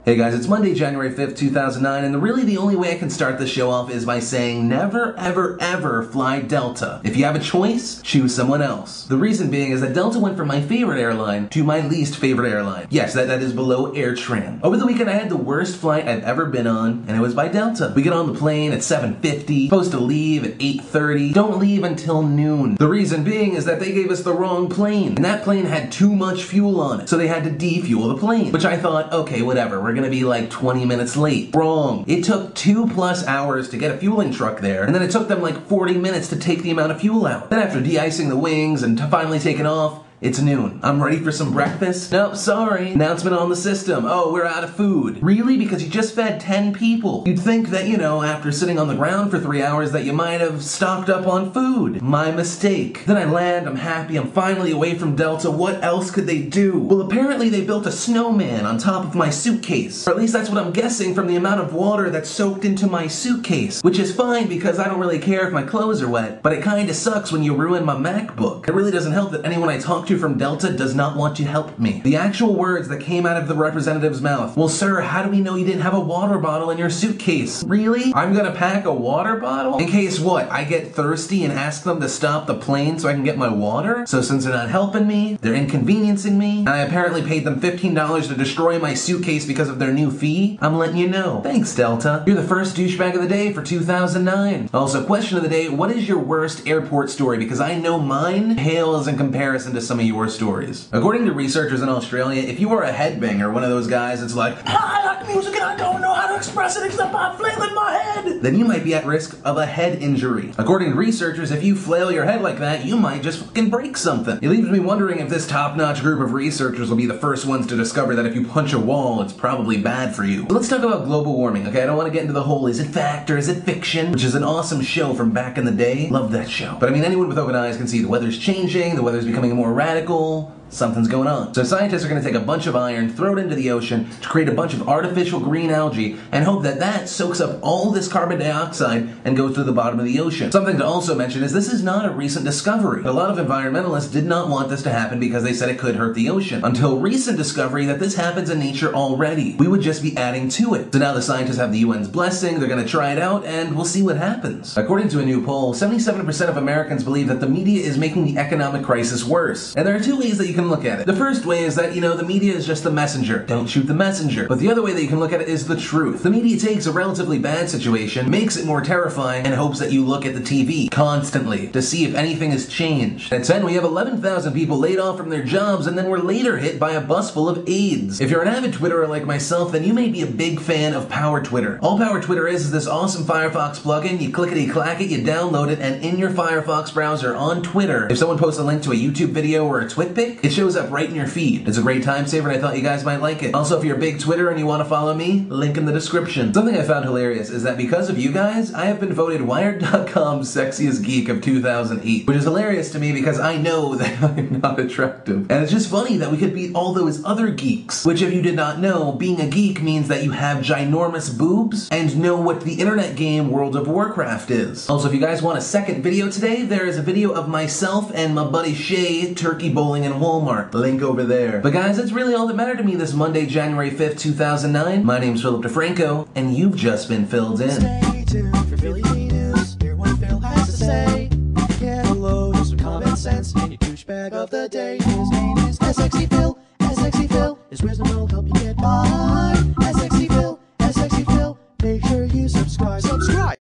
Hey guys, it's Monday, January 5th, 2009, and really the only way I can start the show off is by saying never, ever, ever fly Delta. If you have a choice, choose someone else. The reason being is that Delta went from my favorite airline to my least favorite airline. Yes, that is below AirTran. Over the weekend, I had the worst flight I've ever been on, and it was by Delta. We get on the plane at 7:50, supposed to leave at 8:30, don't leave until noon. The reason being is that they gave us the wrong plane, and that plane had too much fuel on it, so they had to defuel the plane, which I thought, okay, whatever, we're gonna be like 20 minutes late. Wrong. It took 2+ hours to get a fueling truck there, and then it took them like 40 minutes to take the amount of fuel out. Then after de-icing the wings and finally taking off, it's noon. I'm ready for some breakfast? Nope, sorry. Announcement on the system. Oh, we're out of food. Really? Because you just fed 10 people. You'd think that, after sitting on the ground for 3 hours that you might have stocked up on food. My mistake. Then I land, I'm happy, I'm finally away from Delta. What else could they do? Well, apparently they built a snowman on top of my suitcase. Or at least that's what I'm guessing from the amount of water that's soaked into my suitcase. Which is fine because I don't really care if my clothes are wet, but it kinda sucks when you ruin my MacBook. It really doesn't help that anyone I talk to from Delta does not want to help me. The actual words that came out of the representative's mouth, well sir, how do we know you didn't have a water bottle in your suitcase? Really? I'm gonna pack a water bottle? In case what? I get thirsty and ask them to stop the plane so I can get my water? So since they're not helping me, they're inconveniencing me, and I apparently paid them $15 to destroy my suitcase because of their new fee, I'm letting you know. Thanks, Delta. You're the first douchebag of the day for 2009. Also, question of the day, what is your worst airport story? Because I know mine pales in comparison to some of your stories. According to researchers in Australia, if you are a headbanger, one of those guys that's like, I like music and I don't know how to express it except by flailing my head, then you might be at risk of a head injury. According to researchers, if you flail your head like that, you might just fucking break something. It leaves me wondering if this top-notch group of researchers will be the first ones to discover that if you punch a wall, it's probably bad for you. But let's talk about global warming, okay? I don't want to get into the whole is it fact or is it fiction, which is an awesome show from back in the day. Love that show. But I mean, anyone with open eyes can see the weather's changing, the weather's becoming more radical. Something's going on. So scientists are going to take a bunch of iron, throw it into the ocean to create a bunch of artificial green algae and hope that that soaks up all this carbon dioxide and goes to the bottom of the ocean. Something to also mention is this is not a recent discovery. A lot of environmentalists did not want this to happen because they said it could hurt the ocean. Until recent discovery that this happens in nature already. We would just be adding to it. So now the scientists have the UN's blessing, they're going to try it out, and we'll see what happens. According to a new poll, 77% of Americans believe that the media is making the economic crisis worse. And there are two ways that you can look at it. The first way is that, the media is just the messenger. Don't shoot the messenger. But the other way that you can look at it is the truth. The media takes a relatively bad situation, makes it more terrifying, and hopes that you look at the TV constantly to see if anything has changed. At 10, we have 11,000 people laid off from their jobs, and then we're later hit by a bus full of AIDS. If you're an avid Twitterer like myself, then you may be a big fan of Power Twitter. All Power Twitter is this awesome Firefox plugin. You clickety-clack it, you download it, and in your Firefox browser on Twitter, if someone posts a link to a YouTube video or a TwitPic, it shows up right in your feed. It's a great time saver and I thought you guys might like it. Also, if you're a big Twitter and you want to follow me, link in the description. Something I found hilarious is that because of you guys, I have been voted Wired.com's sexiest geek of 2008, which is hilarious to me because I know that I'm not attractive. And it's just funny that we could beat all those other geeks, which if you did not know, being a geek means that you have ginormous boobs and know what the internet game World of Warcraft is. Also, if you guys want a second video today, there is a video of myself and my buddy Shay turkey bowling in Walmart. Link over there. But guys, that's really all that mattered to me this Monday, January 5th, 2009. My name's Philip DeFranco, and you've just been filled in. Stay tuned for Philly News. Hear what Phil has to say. Get a load of some common sense in your douchebag of the day. His name is SXE Phil. SXE Phil. His wisdom will help you get by. SXE Phil. SXE Phil. Make sure you subscribe.